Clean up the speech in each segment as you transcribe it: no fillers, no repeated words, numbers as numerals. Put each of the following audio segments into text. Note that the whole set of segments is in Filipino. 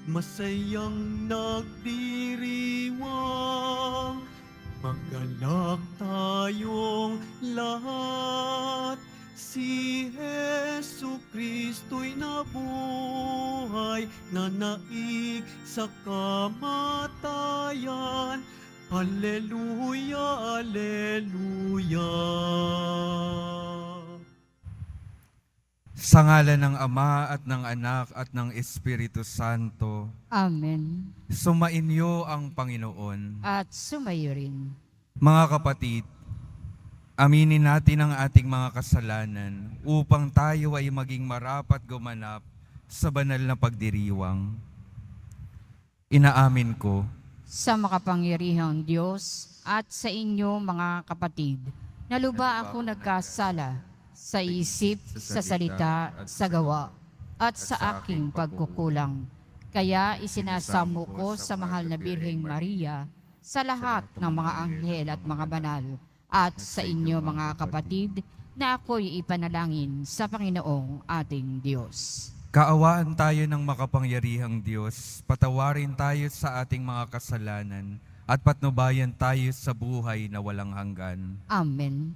masayang nagdiriwang, magalak tayong lahat. Si Jesu Kristo'y nabuhay, nanaig sa kamatayan. Alleluia, alleluia. Sa ngalan ng Ama at ng Anak at ng Espiritu Santo, Amen. sumainyo ang Panginoon. At sumayo rin. Mga kapatid, aminin natin ang ating mga kasalanan upang tayo ay maging marapat gumanap sa banal na pagdiriwang. Inaamin ko Sa makapangyarihang Diyos at sa inyo mga kapatid, na luba ako nagkasala sa isip, sa salita, sa gawa, at sa aking pagkukulang. Kaya isinasamo ko sa mahal na Birheng Maria, sa lahat ng mga anghel at mga banal, at sa inyo mga kapatid, na ako'y ipanalangin sa Panginoong ating Diyos. kaawaan tayo ng makapangyarihang Diyos, patawarin tayo sa ating mga kasalanan, at patnubayan tayo sa buhay na walang hanggan. Amen.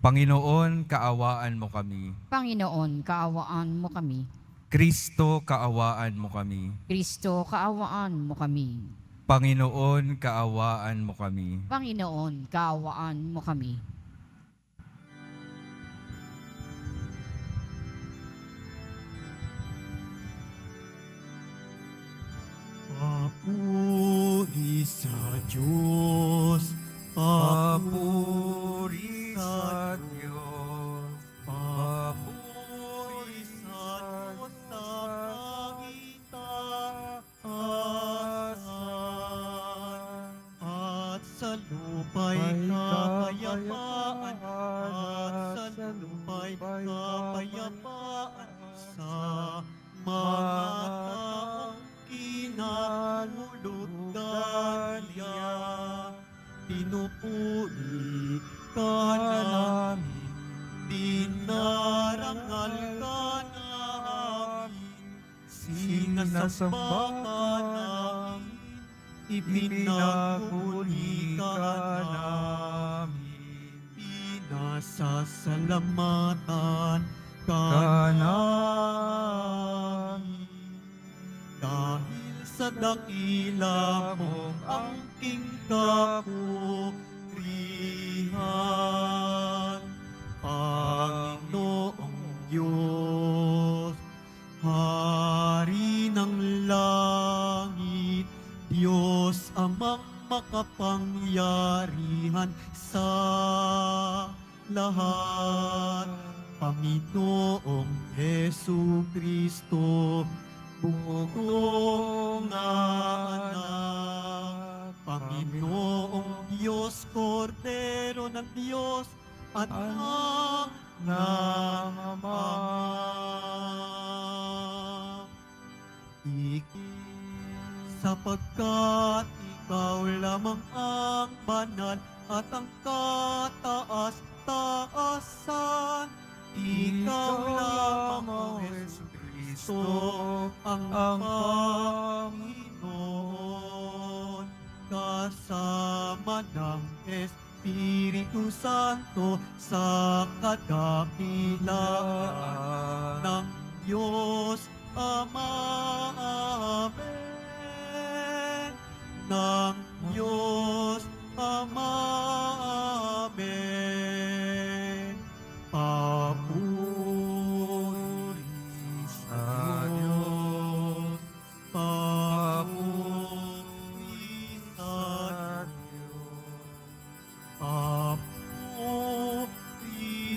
Panginoon, kaawaan mo kami. Panginoon, kaawaan mo kami. Kristo, kaawaan mo kami. Kristo, kaawaan mo kami. Panginoon, kaawaan mo kami. Panginoon, kaawaan mo kami. Papuri sa Diyos, Papuri sa Diyos, papuri sa Diyos sa pangitaasan, at sa lupa'y kapayapaan, at sa lupa'y kapayapaan sa mga taong kinahulugan niya. Pinupuri ka namin, dinarangal ka namin, sinasamba ka namin, ipinagmuli ka namin, pinasasalamatan ka namin. Dahil sa dakila mong angking kapurihan, Panginoong Diyos, Hari ng langit, Diyos amang makapangyarihan sa lahat, Panginoong Hesu Kristo, bugtong na anak, Panginoong Diyos, Kordero ng Diyos, at anak ng Ama. Sapagkat ikaw lamang ang banal at ang kataas-taasan, ikaw lamang, O Hesu Kristo, ang Panginoon, kasama ng Espiritu Santo sa kadakilaan ng Diyos Ama. Amen. Ng Diyos Ama. Amen. Papuri sa Diyos, papuri sa Diyos, papuri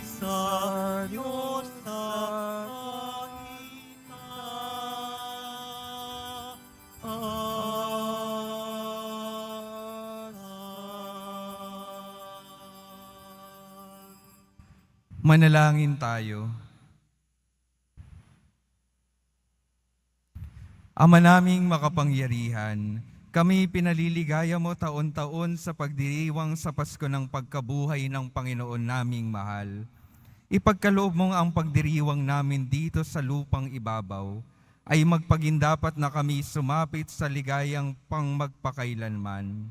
sa Diyos sa Manalangin tayo. Ama naming makapangyarihan, kami pinaliligaya mo taon-taon sa pagdiriwang sa Pasko ng pagkabuhay ng Panginoon naming mahal. Ipagkaloob mo ang pagdiriwang namin dito sa lupang ibabaw ay magpagindapat na kami sumapit sa ligayang pangmagpakailanman.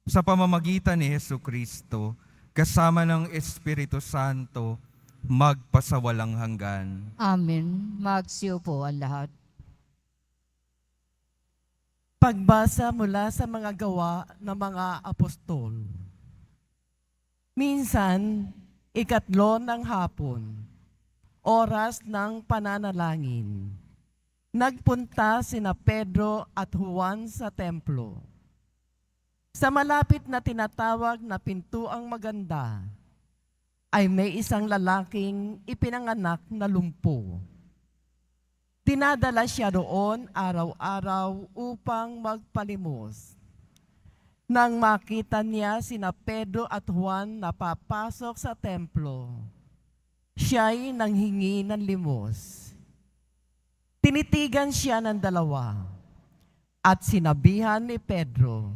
Sa pamamagitan ni Jesucristo, kasama ng Espiritu Santo, magpasawalang hanggan. Amen. Magsiupo ang lahat. Pagbasa mula sa mga gawa ng mga apostol. Minsan, 3 ng hapon, oras ng pananalangin, nagpunta sina Pedro at Juan sa templo. Sa malapit na tinatawag na Pintuang Maganda, ay may isang lalaking ipinanganak na lumpo. Dinadala siya roon araw-araw upang magpalimos. Nang makita niya sina Pedro at Juan na papasok sa templo, siya'y nanghingi ng limos. Tinitigan siya ng dalawa at sinabihan ni Pedro,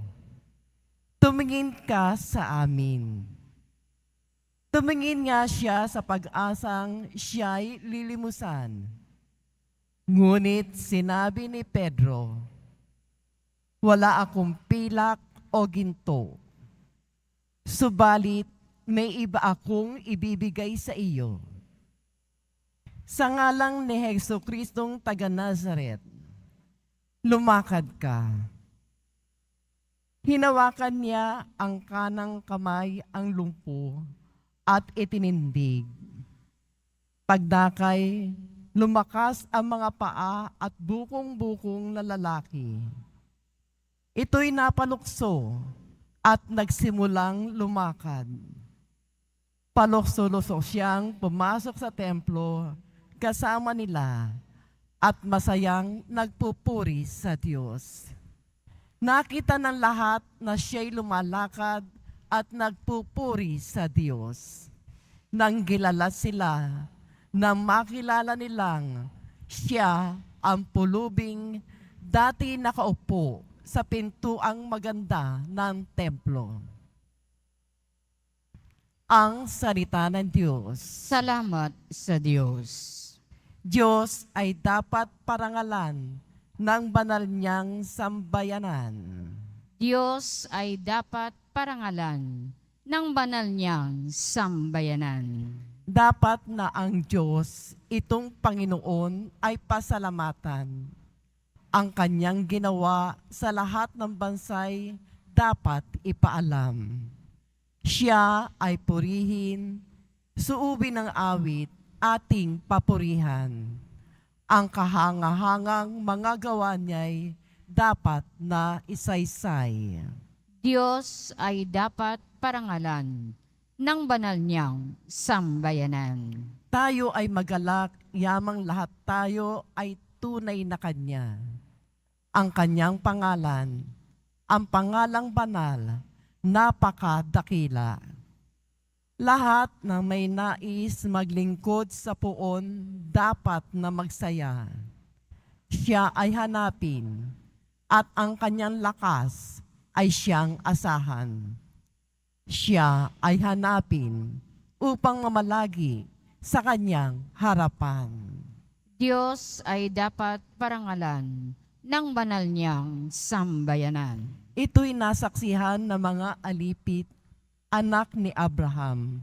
"Tumingin ka sa amin." Tumingin nga siya sa pag-asang siya'y lilimusan. Ngunit sinabi ni Pedro, "Wala akong pilak o ginto. Subalit may iba akong ibibigay sa iyo. Sa ngalang ni Jesucristong taga Nazaret, lumakad ka." Hinawakan niya ang kanang kamay ang lumpo at itinindig. Pagdakay, lumakas ang mga paa at bukong-bukong na lalaki. Ito'y napalukso at nagsimulang lumakad. Palukso-luso siyang pumasok sa templo kasama nila at masayang nagpupuri sa Diyos. Nakita ng lahat na siya'y lumalakad at nagpupuri sa Diyos. Nang gilala sila, nang makilala nilang siya ang pulubing dati nakaupo sa Pintuang Maganda ng templo. Ang salita ng Diyos. Salamat sa Diyos. Diyos ay dapat parangalan ng banal niyang sambayanan. Diyos ay dapat parangalan ng banal niyang sambayanan. Dapat na ang Diyos, itong Panginoon, ay pasalamatan. Ang kanyang ginawa sa lahat ng bansay dapat ipaalam. Siya ay purihin, suubin ng awit, ating papurihan. Ang kahangahangang mga gawa niya'y dapat na isaysay. Diyos ay dapat parangalan ng banal niyang sambayanan. Tayo ay magalak, yamang lahat tayo ay tunay na Kanya. Ang Kanyang pangalan, ang pangalang banal, napakadakila. Lahat na may nais maglingkod sa poon, dapat na magsaya. Siya ay hanapin, at ang kanyang lakas ay siyang asahan. Siya ay hanapin upang mamalagi sa kanyang harapan. Diyos ay dapat parangalan ng banal niyang sambayanan. Ito'y nasaksihan ng mga alipit, anak ni Abraham.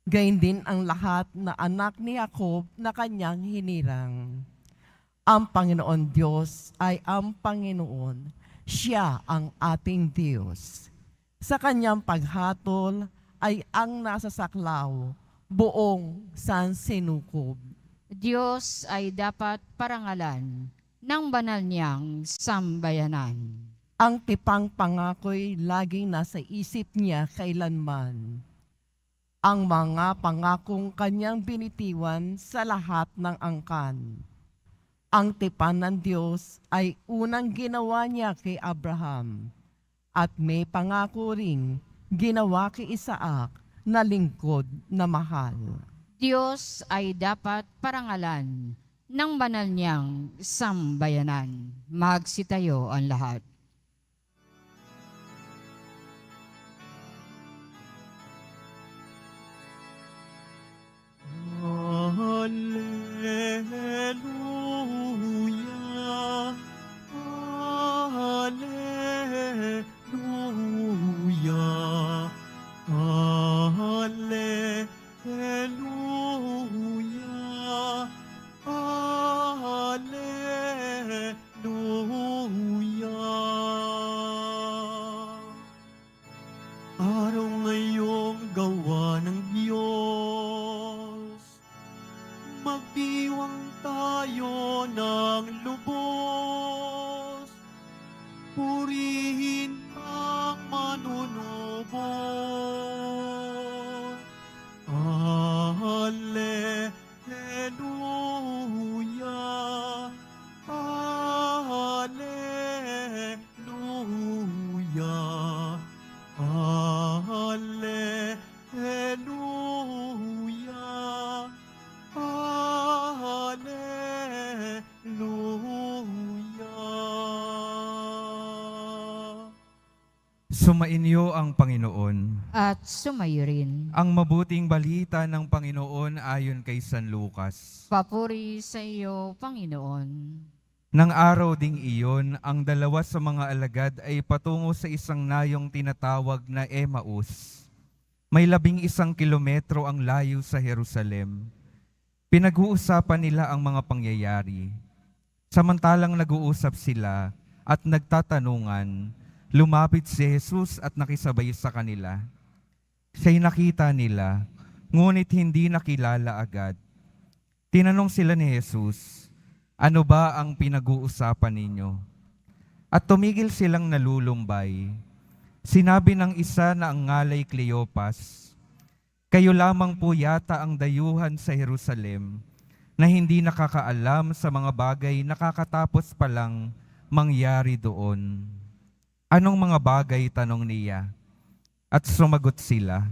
Gayun din ang lahat na anak ni Jacob na kanyang hinirang. Ang Panginoon Diyos ay ang Panginoon. Siya ang ating Diyos. Sa kanyang paghatol ay ang nasasaklaw, buong sansinukob. Diyos ay dapat parangalan ng banal niyang sambayanan. Ang tipang pangako'y laging nasa isip niya kailanman. Ang mga pangakong kanyang binitiwan sa lahat ng angkan. Ang tipan ng Diyos ay unang ginawa niya kay Abraham at may pangako ring ginawa kay Isaac na lingkod na mahal. Diyos ay dapat parangalan ng banal niyang sambayanan. Magsitayo ang lahat. Hallelujah. Sumainyo ang Panginoon. at sumayo rin. Ang mabuting balita ng Panginoon ayon kay San Lucas. Papuri sa iyo, Panginoon. Nang araw ding iyon, ang dalawa sa mga alagad ay patungo sa isang nayong tinatawag na Emmaus. May 11 kilometro ang layo sa Jerusalem. Pinag-uusapan nila ang mga pangyayari. Samantalang nag-uusap sila at nagtatanungan, lumapit si Jesus at nakisabay sa kanila. Siya'y nakita nila, ngunit hindi nakilala agad. Tinanong sila ni Jesus, ano ba ang pinag-uusapan ninyo? At tumigil silang nalulumbay. Sinabi ng isa na ang ngalay Cleopas, kayo lamang po yata ang dayuhan sa Jerusalem na hindi nakakaalam sa mga bagay na kakatapos pa lang mangyari doon. Anong mga bagay, tanong niya? At sumagot sila,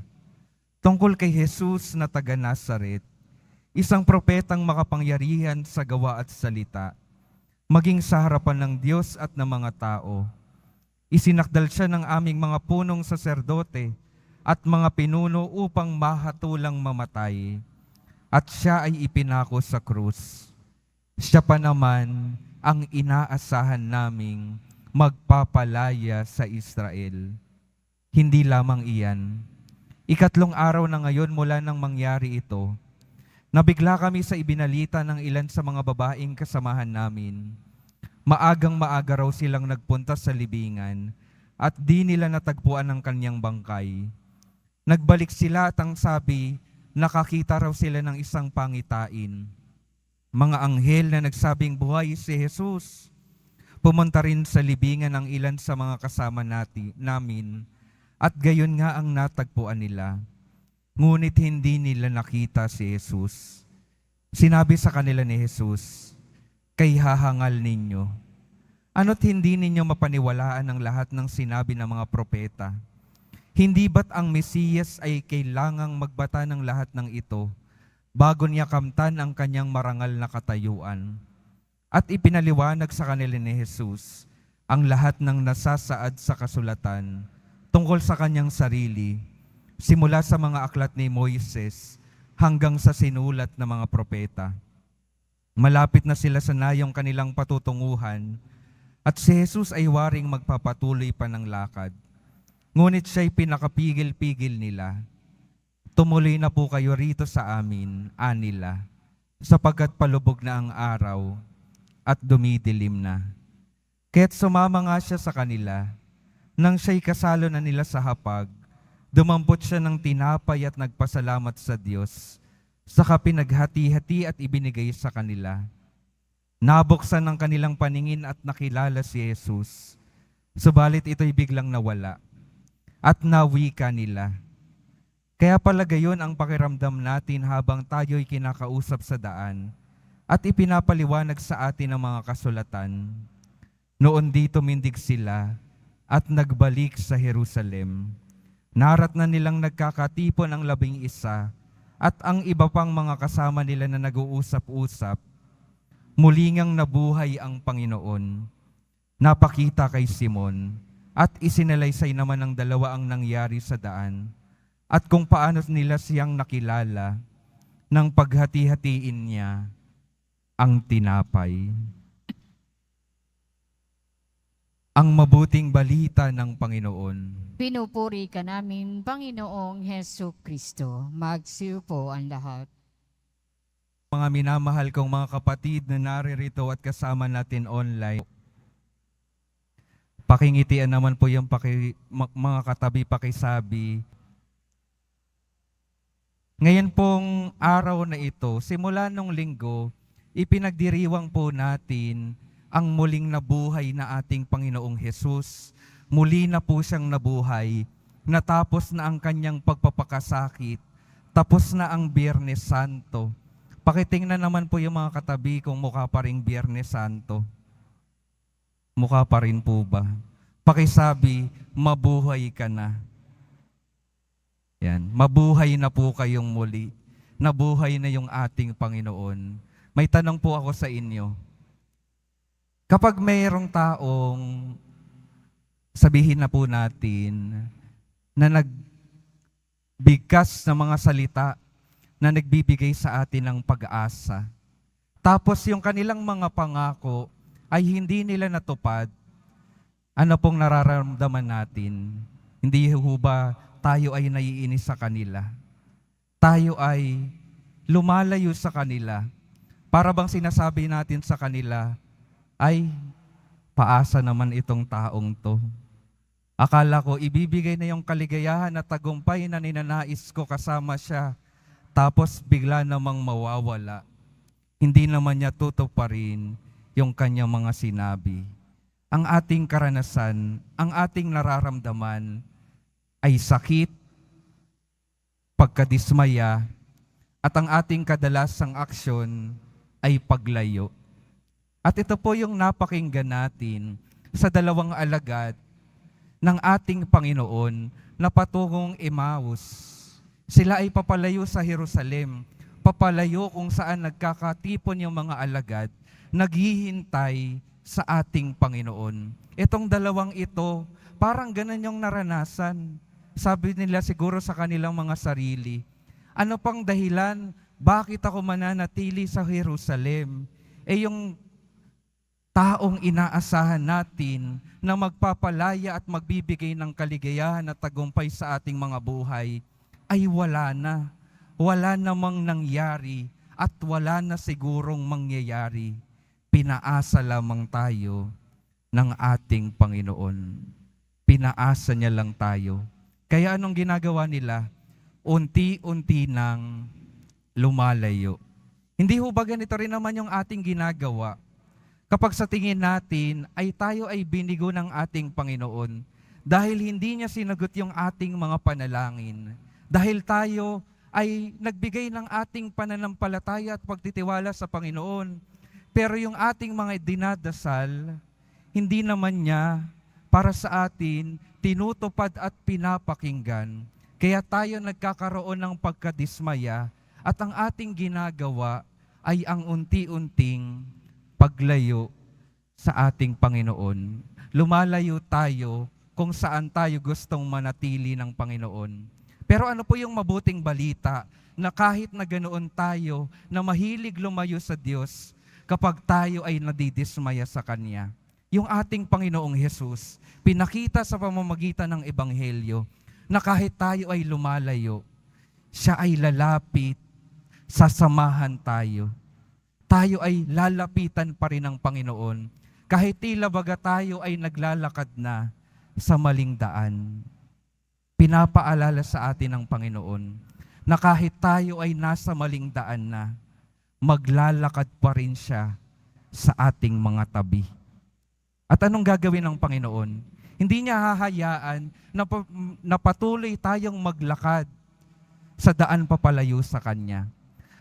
tungkol kay Jesus na taga Nazaret, isang propetang makapangyarihan sa gawa at salita, maging sa harapan ng Diyos at ng mga tao. Isinakdal siya ng aming mga punong saserdote at mga pinuno upang mahatulang mamatay, at siya ay ipinako sa krus. Siya pa naman ang inaasahan naming magpapalaya sa Israel. Hindi lamang iyan. 3 araw na ngayon mula nang mangyari ito, nabigla kami sa ibinalita ng ilan sa mga babaeng kasamahan namin. Maagang-maaga raw silang nagpunta sa libingan at di nila natagpuan ang kanyang bangkay. Nagbalik sila at ang sabi, nakakita raw sila ng isang pangitain. Mga anghel na nagsabing buhay si Jesus. Pumunta rin sa libingan ang ilan sa mga kasama namin at gayon nga ang natagpuan nila. Ngunit hindi nila nakita si Jesus. Sinabi sa kanila ni Jesus, kay hahangal ninyo. Ano't hindi ninyo mapaniwalaan ang lahat ng sinabi ng mga propeta? Hindi ba't ang Mesiyas ay kailangang magbata ng lahat ng ito bago niya kamtan ang kanyang marangal na katayuan? At ipinaliwanag sa kanila ni Jesus ang lahat ng nasasaad sa kasulatan tungkol sa kanyang sarili, simula sa mga aklat ni Moises hanggang sa sinulat ng mga propeta. Malapit na sila sa nayong kanilang patutunguhan at si Jesus ay waring magpapatuloy pa ng lakad. Ngunit siya'y pinakapigil-pigil nila. Tumuloy na po kayo rito sa amin, anila, sapagkat palubog na ang araw at dumidilim na. Kaya't sumama nga siya sa kanila. Nang siya'y kasalo na nila sa hapag, dumampot siya ng tinapay at nagpasalamat sa Diyos, saka pinaghati-hati at ibinigay sa kanila. Nabuksan ng kanilang paningin at nakilala si Jesus, subalit ito'y biglang nawala. At nawika nila. Kaya pala gayon ang pakiramdam natin habang tayo'y kinakausap sa daan at ipinapaliwanag sa atin ang mga kasulatan. Noon di tumindig sila at nagbalik sa Jerusalem. Narat na nilang nagkakatipon ang 11 at ang iba pang mga kasama nila na nag-uusap-usap. Muli ngang nabuhay ang Panginoon. Napakita kay Simon at isinalaysay naman ng dalawa ang nangyari sa daan at kung paano nila siyang nakilala nang paghati-hatiin niya ang tinapay. Ang mabuting balita ng Panginoon. Pinupuri ka namin, Panginoong Hesus Kristo. Magsiupo ang lahat. Mga minamahal kong mga kapatid na naririto at kasama natin online, pakingitian naman po yung mga katabi pakisabi. Ngayon pong araw na ito, simula nung linggo, ipinagdiriwang po natin ang muling nabuhay na ating Panginoong Hesus. Muli na po siyang nabuhay, natapos na ang kanyang pagpapakasakit, tapos na ang Biyernes Santo. Pakitingnan naman po yung mga katabi kung mukha pa ring Biyernes Santo. Mukha pa rin po ba? Pakisabi, mabuhay ka na. Yan, mabuhay na po kayong muli. Nabuhay na yung ating Panginoon. May tanong po ako sa inyo. Kapag mayroong taong sabihin na po natin na nagbigkas ng mga salita na nagbibigay sa atin ng pag-asa. Tapos yung kanilang mga pangako ay hindi nila natupad. Ano pong nararamdaman natin? Hindi ho ba tayo ay naiinis sa kanila? Tayo ay lumalayo sa kanila. Para bang sinasabi natin sa kanila, ay, paasa naman itong taong to. Akala ko, ibibigay na yung kaligayahan at tagumpay na ninanais ko kasama siya. Tapos bigla namang mawawala. Hindi naman niya tutuparin yung kanyang mga sinabi. Ang ating karanasan, ang ating nararamdaman ay sakit, pagkadismaya, at ang ating kadalasang aksyon ay paglayo. At ito po yung napakinggan natin sa dalawang alagad ng ating Panginoon na patungong Emmaus. Sila ay papalayo sa Jerusalem, papalayo kung saan nagkakatipon yung mga alagad, naghihintay sa ating Panginoon. Itong dalawang ito, parang ganun yung naranasan. Sabi nila siguro sa kanilang mga sarili, ano pang dahilan, bakit ako mananatili sa Jerusalem? Yung taong inaasahan natin na magpapalaya at magbibigay ng kaligayahan at tagumpay sa ating mga buhay, ay wala na. Wala namang nangyari at wala na sigurong mangyayari. Pinaasa lamang tayo ng ating Panginoon. Pinaasa niya lang tayo. Kaya anong ginagawa nila? Unti-unti nang lumalayo. Hindi ho ba ganito rin naman yung ating ginagawa? Kapag sa tingin natin ay tayo ay binigo ng ating Panginoon dahil hindi niya sinagot yung ating mga panalangin. Dahil tayo ay nagbigay ng ating pananampalataya at pagtitiwala sa Panginoon. Pero yung ating mga dinadasal, hindi naman niya para sa atin tinutupad at pinapakinggan. Kaya tayo nagkakaroon ng pagkadismaya at ang ating ginagawa ay ang unti-unting paglayo sa ating Panginoon. Lumalayo tayo kung saan tayo gustong manatili ng Panginoon. Pero ano po yung mabuting balita na kahit na ganoon tayo na mahilig lumayo sa Diyos, kapag tayo ay nadidismaya sa Kanya. Yung ating Panginoong Hesus, pinakita sa pamamagitan ng Ebanghelyo na kahit tayo ay lumalayo, siya ay lalapit, sasamahan tayo. Tayo ay lalapitan pa rin ng Panginoon kahit tila baga tayo ay naglalakad na sa maling daan. Pinapaalala sa atin ng Panginoon na kahit tayo ay nasa maling daan na, maglalakad pa rin siya sa ating mga tabi. At anong gagawin ng Panginoon? Hindi niya hahayaan na patuloy tayong maglakad sa daan papalayo sa Kanya.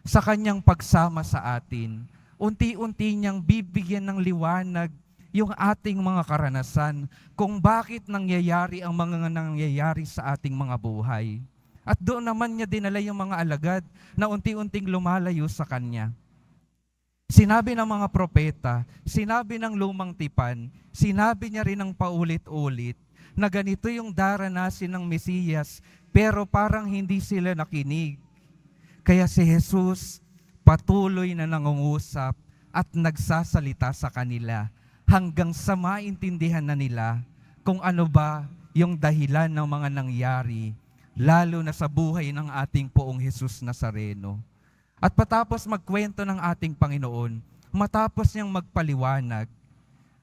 Sa Kanyang pagsama sa atin, unti-unti niyang bibigyan ng liwanag yung ating mga karanasan kung bakit nangyayari ang mga nangyayari sa ating mga buhay. At doon naman niya dinala yung mga alagad na unti-unting lumalayo sa Kanya. Sinabi ng mga propeta, sinabi ng lumang tipan, sinabi niya rin ng paulit-ulit na ganito yung daranasin ng Mesiyas, pero parang hindi sila nakinig. Kaya si Jesus patuloy na nangungusap at nagsasalita sa kanila hanggang sa maintindihan na nila kung ano ba yung dahilan ng mga nangyari, lalo na sa buhay ng ating Poong Jesus Nazareno. At patapos magkwento ng ating Panginoon, matapos niyang magpaliwanag,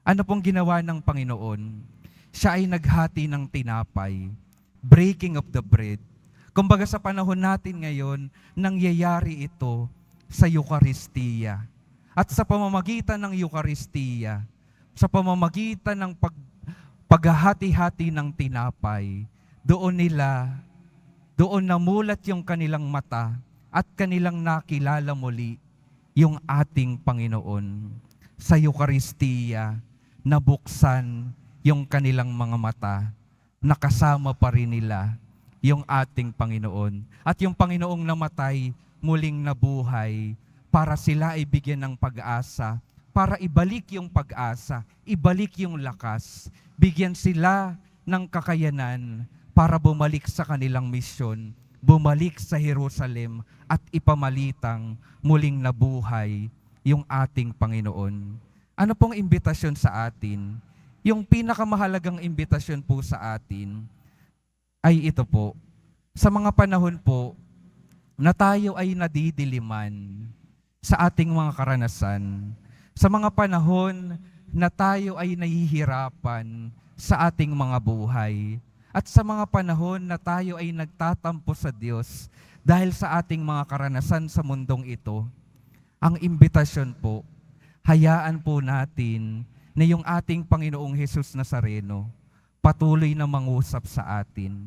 ano pong ginawa ng Panginoon? Siya ay naghati ng tinapay, breaking of the bread. Kumbaga sa panahon natin ngayon, nangyayari ito sa Eucharistia. At sa pamamagitan ng Eucharistia, sa pamamagitan ng paghahati-hati ng tinapay, doon namulat yung kanilang mata at kanilang nakilala muli yung ating Panginoon. Sa Eucharistia, nabuksan yung kanilang mga mata, nakasama pa rin nila yung ating Panginoon. At yung Panginoong namatay, muling nabuhay para sila ay bigyan ng pag-asa, para ibalik yung pag-asa, ibalik yung lakas, bigyan sila ng kakayanan para bumalik sa kanilang misyon, bumalik sa Jerusalem at ipamalitang muling nabuhay yung ating Panginoon. Ano pong imbitasyon sa atin? Yung pinakamahalagang imbitasyon po sa atin ay ito po. Sa mga panahon po na tayo ay nadidiliman sa ating mga karanasan, sa mga panahon na tayo ay nahihirapan sa ating mga buhay, at sa mga panahon na tayo ay nagtatampo sa Diyos dahil sa ating mga karanasan sa mundong ito, ang imbitasyon po, hayaan po natin na yung ating Panginoong Hesus Nazareno patuloy na mangusap sa atin.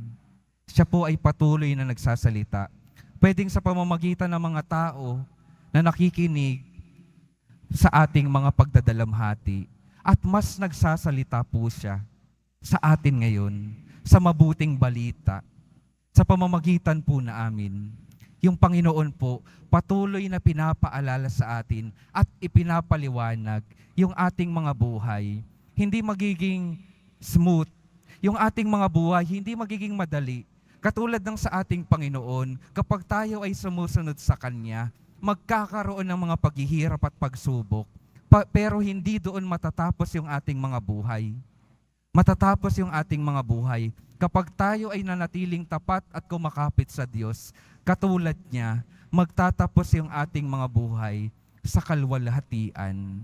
Siya po ay patuloy na nagsasalita. Pwedeng sa pamamagitan ng mga tao na nakikinig sa ating mga pagdadalamhati. At mas nagsasalita po siya sa atin ngayon, sa mabuting balita, sa pamamagitan po na amin. Yung Panginoon po, patuloy na pinapaalala sa atin at ipinapaliwanag yung ating mga buhay. Hindi magiging smooth. Yung ating mga buhay, hindi magiging madali. Katulad ng sa ating Panginoon, kapag tayo ay sumusunod sa Kanya, magkakaroon ng mga paghihirap at pagsubok. Pero hindi doon matatapos yung ating mga buhay. Matatapos yung ating mga buhay kapag tayo ay nanatiling tapat at kumakapit sa Diyos. Katulad niya, magtatapos yung ating mga buhay sa kalwalhatian.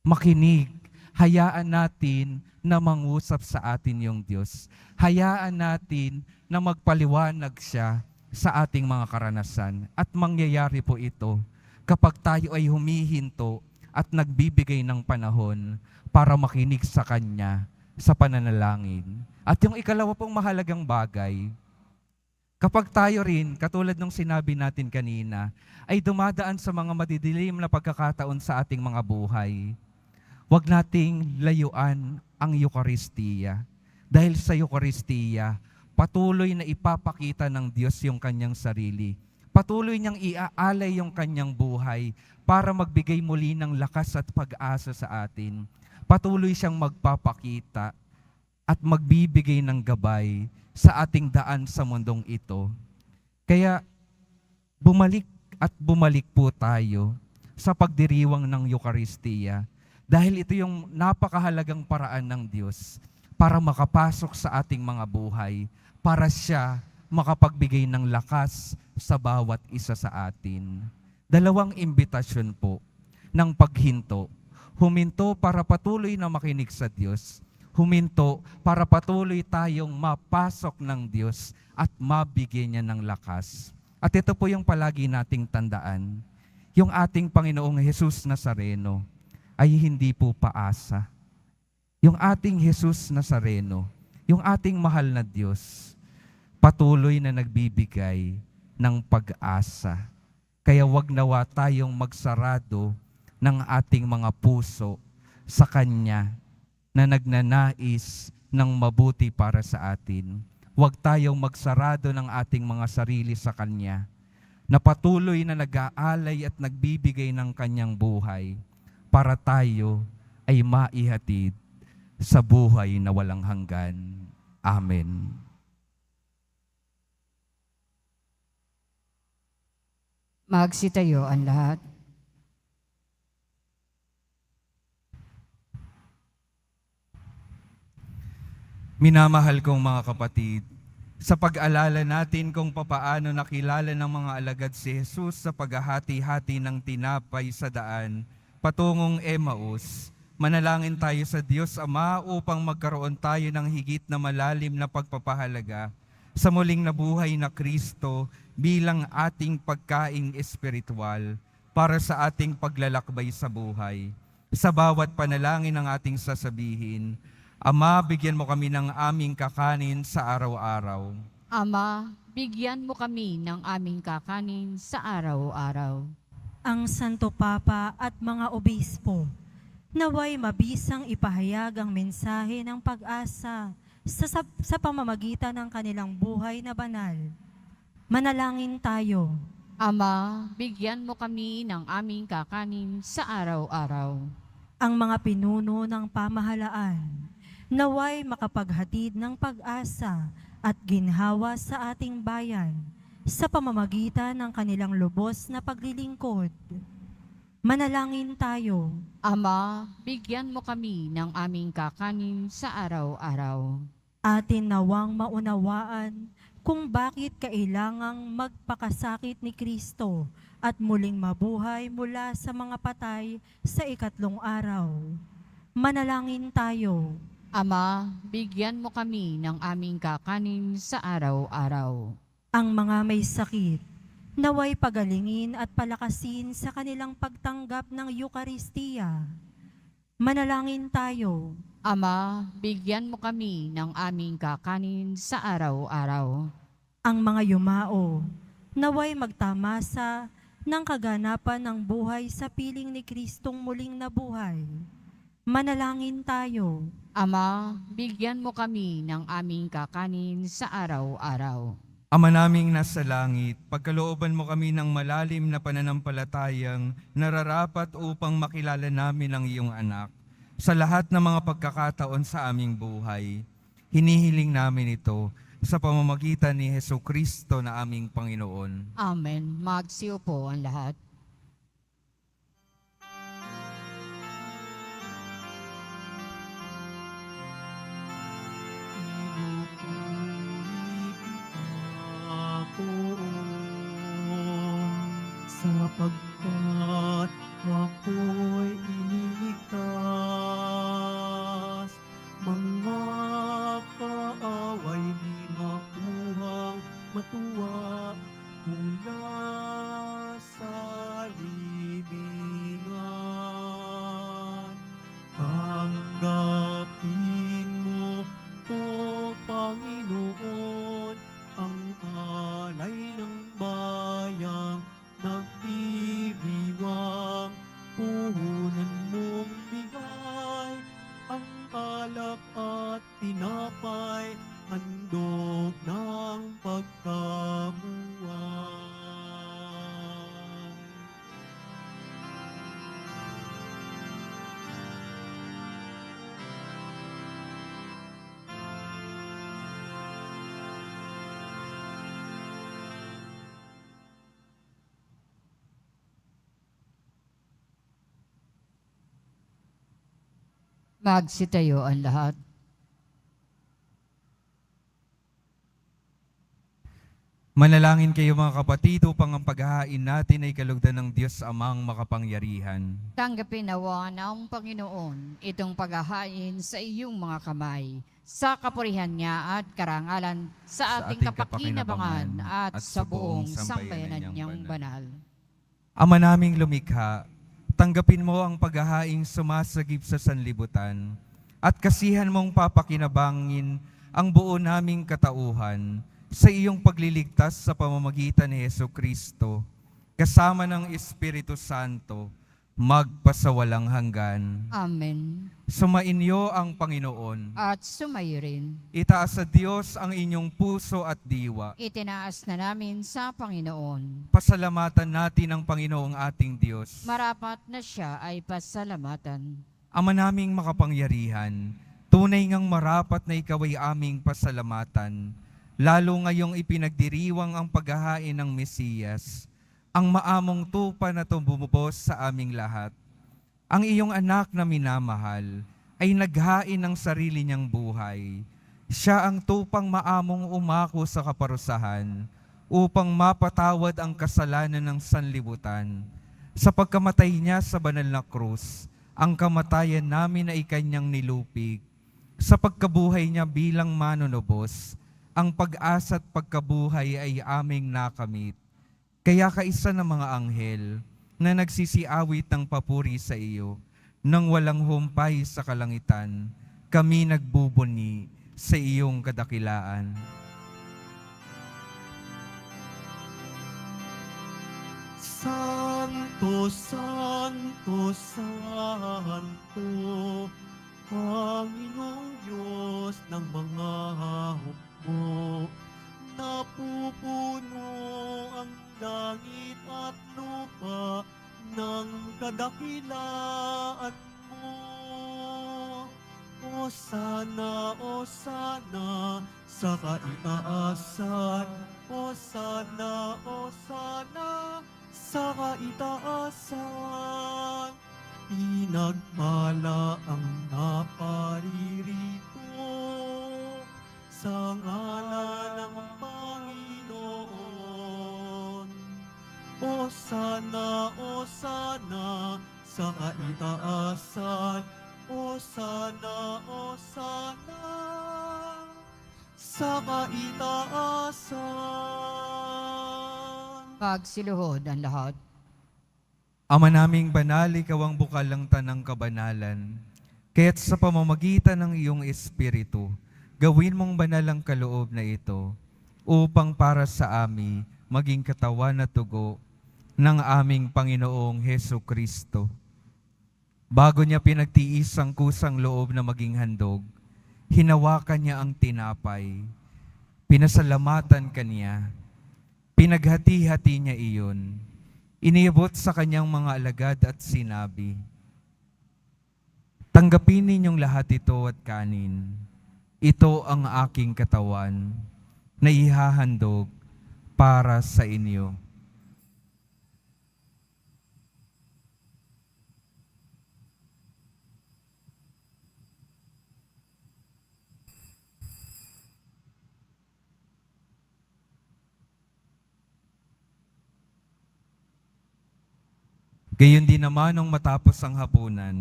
Makinig, hayaan natin na mangusap sa atin yung Diyos. Hayaan natin na magpaliwanag siya sa ating mga karanasan. At mangyayari po ito kapag tayo ay humihinto at nagbibigay ng panahon para makinig sa Kanya sa pananalangin. At yung ikalawa pong mahalagang bagay, kapag tayo rin, katulad ng sinabi natin kanina, ay dumadaan sa mga madidilim na pagkakataon sa ating mga buhay, huwag nating layuan ang Eucharistia. Dahil sa Eucharistia, patuloy na ipapakita ng Diyos yung Kanyang sarili. Patuloy niyang iaalay yung Kanyang buhay para magbigay muli ng lakas at pag-asa sa atin. Patuloy siyang magpapakita at magbibigay ng gabay sa ating daan sa mundong ito. Kaya bumalik at bumalik po tayo sa pagdiriwang ng Eucharistia dahil ito yung napakahalagang paraan ng Diyos para makapasok sa ating mga buhay, para siya makapagbigay ng lakas sa bawat isa sa atin. Dalawang imbitasyon po ng paghinto. Huminto para patuloy na makinig sa Diyos. Huminto para patuloy tayong mapasok ng Diyos at mabigyan niya ng lakas. At ito po yung palagi nating tandaan. Yung ating Panginoong Hesus Nazareno ay hindi po paasa. Yung ating Hesus Nazareno, yung ating mahal na Diyos, patuloy na nagbibigay ng pag-asa. Kaya wag nawa tayong magsarado ng ating mga puso sa Kanya na nagnanais ng mabuti para sa atin. Huwag tayong magsarado ng ating mga sarili sa Kanya na patuloy na nag-aalay at nagbibigay ng Kanyang buhay para tayo ay maihatid sa buhay na walang hanggan. Amen. Magsitayo ang lahat. Minamahal kong mga kapatid, sa pag-alala natin kung papaano nakilala ng mga alagad si Jesus sa paghahati-hati ng tinapay sa daan patungong Emmaus, manalangin tayo sa Diyos Ama upang magkaroon tayo ng higit na malalim na pagpapahalaga sa muling nabuhay na Kristo bilang ating pagkaing espiritual para sa ating paglalakbay sa buhay. Sa bawat panalangin ng ating sasabihin, Ama, bigyan mo kami ng aming kakanin sa araw-araw. Ama, bigyan mo kami ng aming kakanin sa araw-araw. Ang Santo Papa at mga obispo, naway mabisang ipahayag ang mensahe ng pag-asa sa pamamagitan ng kanilang buhay na banal. Manalangin tayo. Ama, bigyan mo kami ng aming kakanin sa araw-araw. Ang mga pinuno ng pamahalaan, naway makapaghatid ng pag-asa at ginhawa sa ating bayan sa pamamagitan ng kanilang lubos na paglilingkod. Manalangin tayo. Ama, bigyan mo kami ng aming kakanin sa araw-araw. Atin nawang maunawaan kung bakit kailangang magpakasakit ni Kristo at muling mabuhay mula sa mga patay sa ikatlong araw. Manalangin tayo. Ama, bigyan mo kami ng aming kakanin sa araw-araw. Ang mga may sakit, naway pagalingin at palakasin sa kanilang pagtanggap ng Eukaristiya. Manalangin tayo. Ama, bigyan mo kami ng aming kakanin sa araw-araw. Ang mga yumao, naway magtamasa ng kaganapan ng buhay sa piling ni Kristong muling nabuhay. Manalangin tayo. Ama, bigyan mo kami ng aming kakanin sa araw-araw. Ama naming nasa langit, pagkalooban mo kami ng malalim na pananampalatayang nararapat upang makilala namin ang iyong anak. Sa lahat ng mga pagkakataon sa aming buhay, hinihiling namin ito sa pamamagitan ni Hesukristo na aming Panginoon. Amen. Magsiupo ang lahat. Sapagkat ako'y iniligtas, mga kaaway di makuhang matuwa mula sa libingan. Tanggapin mo, O Panginoon, ang alay ng bayang nagdiriwang. Puhunan mong bigay ang alak at tinapay, handog ng pagkabuhay. Magsitayo ang lahat. Manalangin kayo mga kapatid upang ang paghahain natin ay kalugdan ng Diyos Amang makapangyarihan. Tanggapin nawa ng Panginoon itong paghahain sa iyong mga kamay, sa kapurihan niya at karangalan, sa ating kapakinabangan at sa buong sambayanan niyang banal. Ama naming lumikha, tanggapin mo ang paghahaing sumasagip sa sanlibutan at kasihan mong papakinabangin ang buo naming katauhan sa iyong pagliligtas sa pamamagitan ni Hesukristo, kasama ng Espiritu Santo, magpasawalang hanggan. Amen. Sumainyo ang Panginoon. At sumayo rin. Itaas sa Diyos ang inyong puso at diwa. Itinaas na namin sa Panginoon. Pasalamatan natin ang Panginoong ating Diyos. Marapat na siya ay pasalamatan. Ama naming makapangyarihan, tunay ngang marapat na ikaw ay aming pasalamatan, lalo ngayong ipinagdiriwang ang paghahain ng Mesiyas, ang maamong tupa na tumubos sa aming lahat. Ang iyong anak na minamahal ay naghain ng sarili niyang buhay. Siya ang tupang maamong umako sa kaparusahan upang mapatawad ang kasalanan ng sanlibutan. Sa pagkamatay niya sa banal na krus, ang kamatayan namin ay kanyang nilupig. Sa pagkabuhay niya bilang manunubos, ang pag-asa at pagkabuhay ay aming nakamit. Kaya kaisa ng mga anghel na nagsisiawit ng papuri sa iyo, nang walang humpay sa kalangitan, kami nagbubuni sa iyong kadakilaan. Santo, Santo, Santo, Panginoong Diyos ng mga hukbo, napupuno ang langit ng kadakilaan mo. Osana, Osana, sa kaitaasan. Osana, Osana, sa kaitaasan. Pinagpala ang naparirito sa ngalan ng Panginoon. Osana, Osana, sa kaitaasan. Osana, Osana, sa kaitaasan. Pagsiluhod ang lahat. Ama naming banal, ikaw ang bukal ng tanang kabanalan. Kaya't sa pamamagitan ng iyong Espiritu, gawin mong banal ang kaloob na ito, upang para sa amin maging katawan at dugo ng aming Panginoong Heso Kristo. Bago niya pinagtiis ang kusang loob na maging handog, hinawakan niya ang tinapay, pinasalamatan kaniya, pinaghati-hati niya iyon, iniabot sa kanyang mga alagad at sinabi, "Tanggapin ninyong lahat ito at kanin. Ito ang aking katawan na ihahandog para sa inyo." Gayon din naman nung matapos ang hapunan,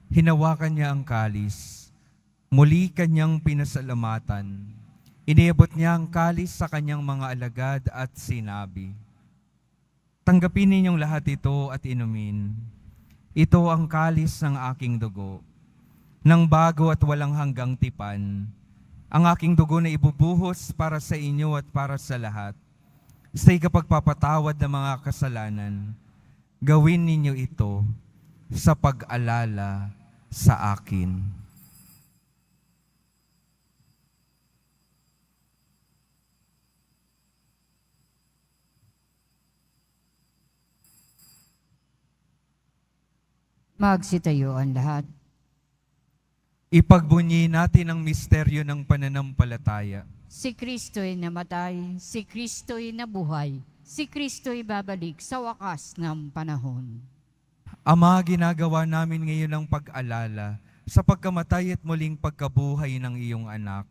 hinawakan niya ang kalis, muli kanyang pinasalamatan. Iniabot niya ang kalis sa kanyang mga alagad at sinabi, "Tanggapin ninyong lahat ito at inumin. Ito ang kalis ng aking dugo, ng bago at walang hanggang tipan. Ang aking dugo na ibubuhos para sa inyo at para sa lahat, sa ikapagpapatawad ng mga kasalanan. Gawin ninyo ito sa pag-alala sa akin." Magsitayo ang lahat. Ipagbunyi natin ang misteryo ng pananampalataya. Si Kristo'y namatay, si Kristo'y nabuhay, si Kristo'y babalik sa wakas ng panahon. Ama, ginagawa namin ngayon ang pag-alala sa pagkamatay at muling pagkabuhay ng iyong anak.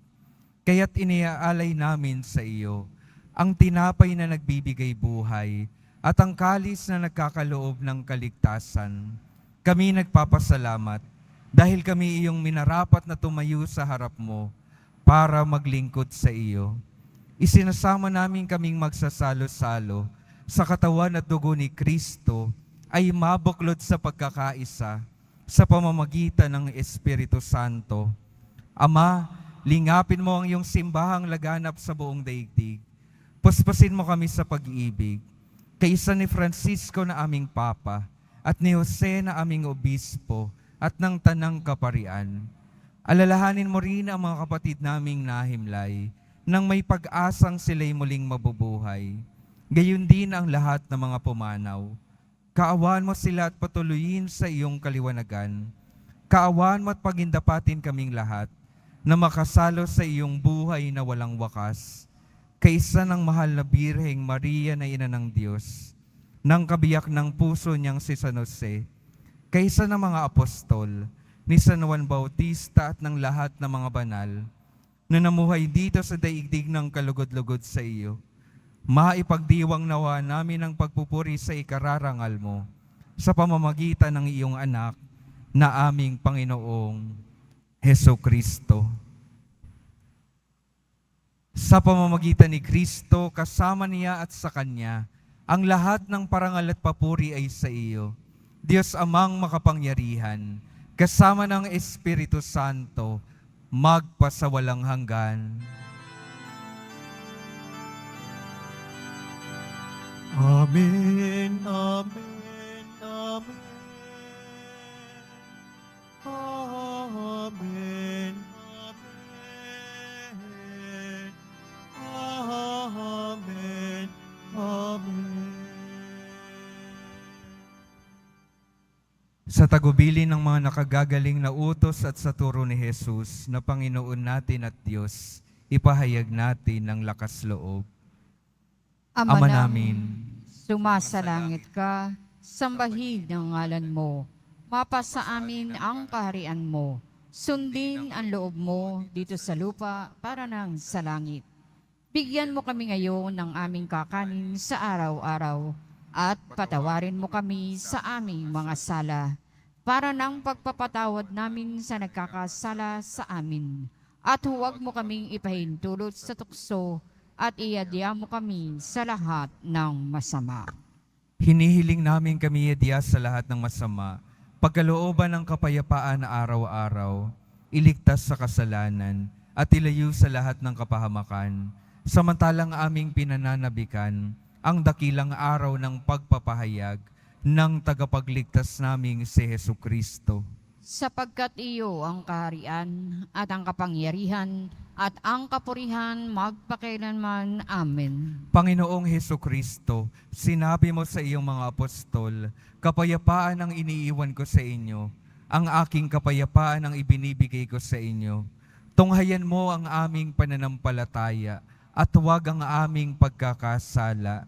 Kaya't iniaalay namin sa iyo ang tinapay na nagbibigay buhay at ang kalis na nagkakaloob ng kaligtasan. Kami nagpapasalamat dahil kami iyong minarapat na tumayo sa harap mo para maglingkod sa iyo. Isinasama namin kaming magsasalo-salo sa katawan at dugo ni Kristo ay mabuklod sa pagkakaisa sa pamamagitan ng Espiritu Santo. Ama, lingapin mo ang iyong simbahang laganap sa buong daigdig. Puspusin mo kami sa pag-ibig. Kaisa ni Francisco na aming Papa at ni Jose na aming Obispo at ng Tanang Kaparian. Alalahanin mo rin ang mga kapatid naming nahimlay nang may pag-asang sila'y muling mabubuhay. Gayon din ang lahat ng mga pumanaw. Kaawaan mo sila at patuloyin sa iyong kaliwanagan. Kaawaan mo at pagindapatin kaming lahat na makasalo sa iyong buhay na walang wakas. Kaisa ng mahal na Birheng Maria na Ina ng Diyos, ng kabiyak ng puso niyang si San Jose, kaisa ng mga apostol, ni San Juan Bautista at ng lahat ng mga banal, na namuhay dito sa daigdig ng kalugod-lugod sa iyo, maipagdiwang nawa namin ang pagpupuri sa ikararangal mo sa pamamagitan ng iyong anak na aming Panginoong Heso Kristo. Sa pamamagitan ni Kristo, kasama niya at sa Kanya, ang lahat ng parangal at papuri ay sa iyo, Diyos Amang makapangyarihan, kasama ng Espiritu Santo, magpasawalang hanggan. Amen, amen, amen. Amen, amen. Amen, amen. Sa tagubilin ng mga nakagagaling na utos at sa turo ni Jesus na Panginoon natin at Diyos, ipahayag natin ng lakas loob. Ama namin, sumasalangit ka, sambahin ang ngalan mo. Mapasa amin ang kaharian mo. Sundin ang loob mo dito sa lupa para nang sa langit. Bigyan mo kami ngayon ng aming kakanin sa araw-araw at patawarin mo kami sa aming mga sala para nang pagpapatawad namin sa nagkakasala sa amin. At huwag mo kaming ipahintulot sa tukso at iadya mo kami sa lahat ng masama. hinihiling namin kami idya sa lahat ng masama, pagkalooban ng kapayapaan na araw-araw, iligtas sa kasalanan, at ilayo sa lahat ng kapahamakan, samantalang aming pinananabikan ang dakilang araw ng pagpapahayag ng tagapagligtas naming si Hesukristo. Sapagkat iyo ang kaharian at ang kapangyarihan at ang kapurihan magpakailanman. Amen. Panginoong Hesukristo, sinabi mo sa iyong mga apostol, kapayapaan ang iniiwan ko sa inyo, ang aking kapayapaan ang ibinibigay ko sa inyo. Tunghayan mo ang aming pananampalataya at huwag ang aming pagkakasala.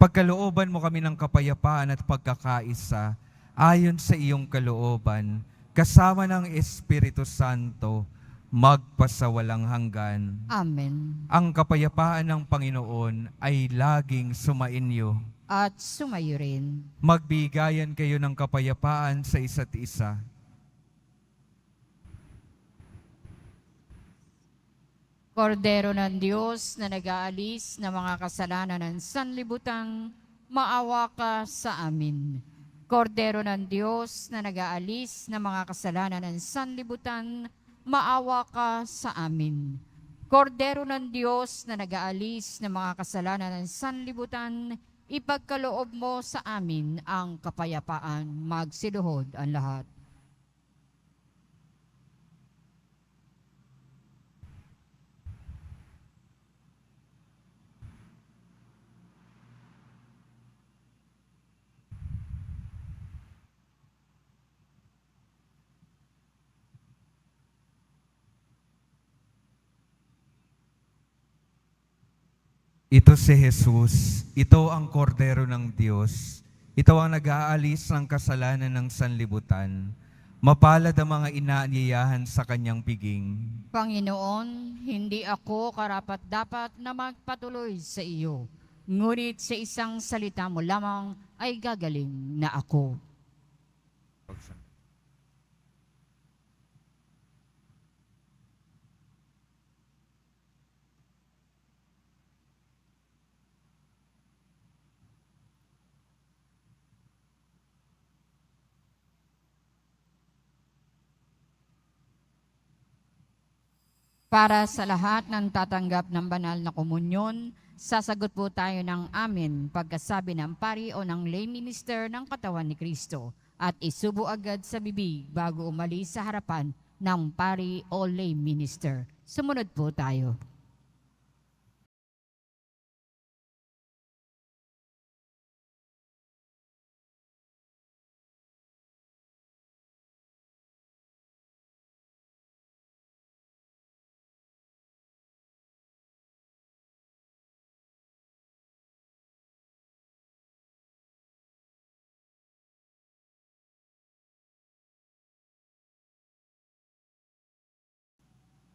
Pagkalooban mo kami ng kapayapaan at pagkakaisa, ayon sa iyong kalooban, kasama ng Espiritu Santo, magpasawalang hanggan. Amen. Ang kapayapaan ng Panginoon ay laging sumainyo. At sumayo rin. Magbigayan kayo ng kapayapaan sa isa't isa. Kordero ng Diyos na nag-aalis ng mga kasalanan ng sanlibutan, maawa ka sa amin. Kordero ng Diyos na nag-aalis ng mga kasalanan ng sanlibutan, maawa ka sa amin. Kordero ng Diyos na nag-aalis ng mga kasalanan ng sanlibutan, ipagkaloob mo sa amin ang kapayapaan. Magsiluhod ang lahat. Ito si Jesus, ito ang kordero ng Diyos, ito ang nag-aalis ng kasalanan ng sanlibutan. Mapalad ang mga inaanyayahan sa kanyang piging. Panginoon, hindi ako karapat-dapat na magpatuloy sa iyo. Ngunit sa isang salita mo lamang ay gagaling na ako. Para sa lahat ng tatanggap ng banal na komunyon, sasagot po tayo ng amen pagkasabi ng pari o ng lay minister ng katawan ni Kristo at isubo agad sa bibig bago umalis sa harapan ng pari o lay minister. Sumunod po tayo.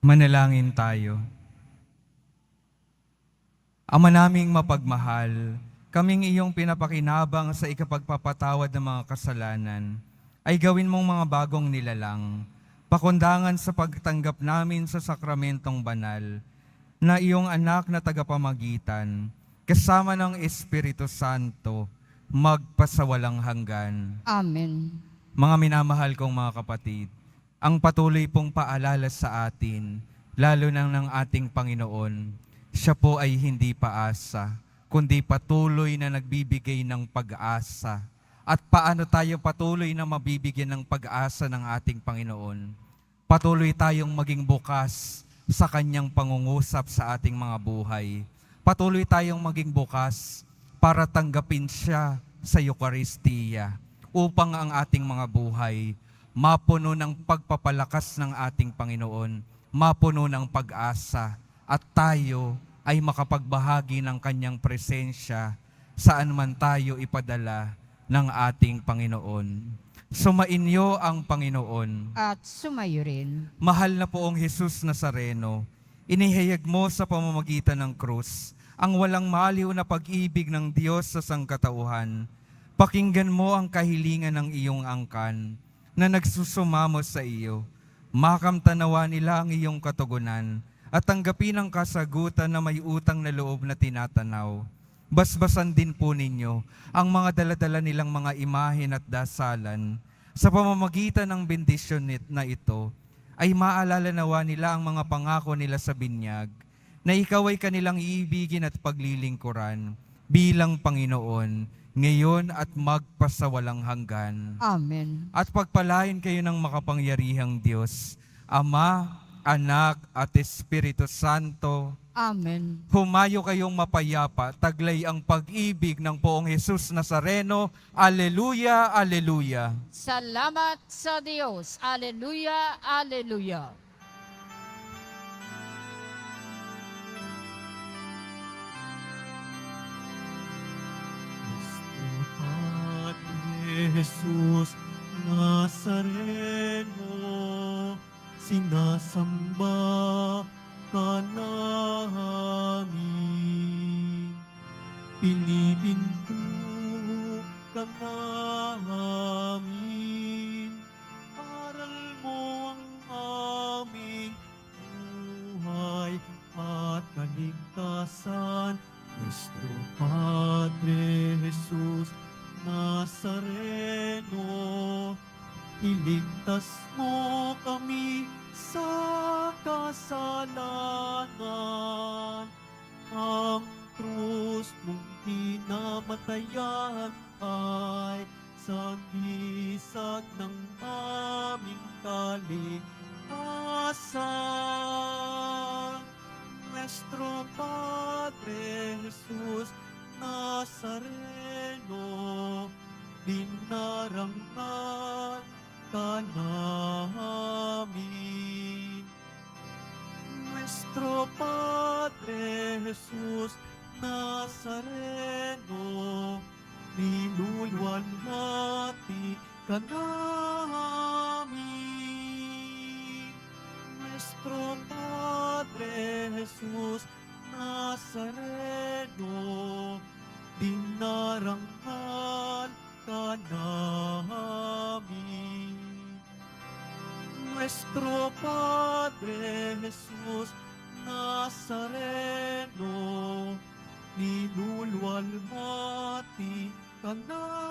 Manalangin tayo. Ama naming mapagmahal, kaming iyong pinapakinabang sa ikapagpapatawad ng mga kasalanan, ay gawin mong mga bagong nilalang, pakundangan sa pagtanggap namin sa sakramentong banal, na iyong anak na tagapamagitan, kasama ng Espiritu Santo, magpasawalang hanggan. Amen. Mga minamahal kong mga kapatid, ang patuloy pong paalala sa atin, lalo na ng ating Panginoon, siya po ay hindi paasa, kundi patuloy na nagbibigay ng pag-asa. At paano tayo patuloy na mabibigyan ng pag-asa ng ating Panginoon? Patuloy tayong maging bukas sa Kanyang pangungusap sa ating mga buhay. Patuloy tayong maging bukas para tanggapin siya sa Eucharistia. upang ang ating mga buhay mapuno ng pagpapalakas ng ating Panginoon, mapuno ng pag-asa, at tayo ay makapagbahagi ng kanyang presensya saan man tayo ipadala ng ating Panginoon. Sumainyo ang Panginoon. At sumayo rin. Mahal na poong Jesus Nazareno, inihayag mo sa pamamagitan ng krus ang walang maliw na pag-ibig ng Diyos sa sangkatauhan. Pakinggan mo ang kahilingan ng iyong angkan na nagsusumamo sa iyo. Makamtanawa nila ang iyong katugunan at tanggapin ang kasagutan na may utang na loob na tinatanaw. Basbasan din po ninyo ang mga daladala nilang mga imahen at dasalan. Sa pamamagitan ng bendisyon na ito, ay maalala nawa nila ang mga pangako nila sa binyag, na ikaw ay kanilang iibigin at paglilingkuran bilang Panginoon, ngayon at magpasawalang hanggan. Amen. At pagpalain kayo ng makapangyarihang Diyos, Ama, Anak, at Espiritu Santo. Amen. Humayo kayong mapayapa, taglay ang pag-ibig ng poong Jesus Nazareno. Alleluia, alleluia. Salamat sa Diyos. Alleluia, alleluia. Padre Jesus Nazareno, sinasamba ka namin. Pinipinto ka namin. Aral mo ang aming buhay at kaligtasan. Nuestro Padre Jesus Nazareno, iligtas mo kami sa kasalanan. Ang krus mong kinamatayan ay sagisag ng aming kaligtasan. Nuestro Padre Jesus Nazareno, dinarangan ka namin. Nuestro Padre Jesus Nazareno, niluluwalhati ka namin. Nuestro Padre Jesus Nazareno, dinarangan ka namin. Nuestro Padre Jesus Nazareno, niluluwalhati ka namin.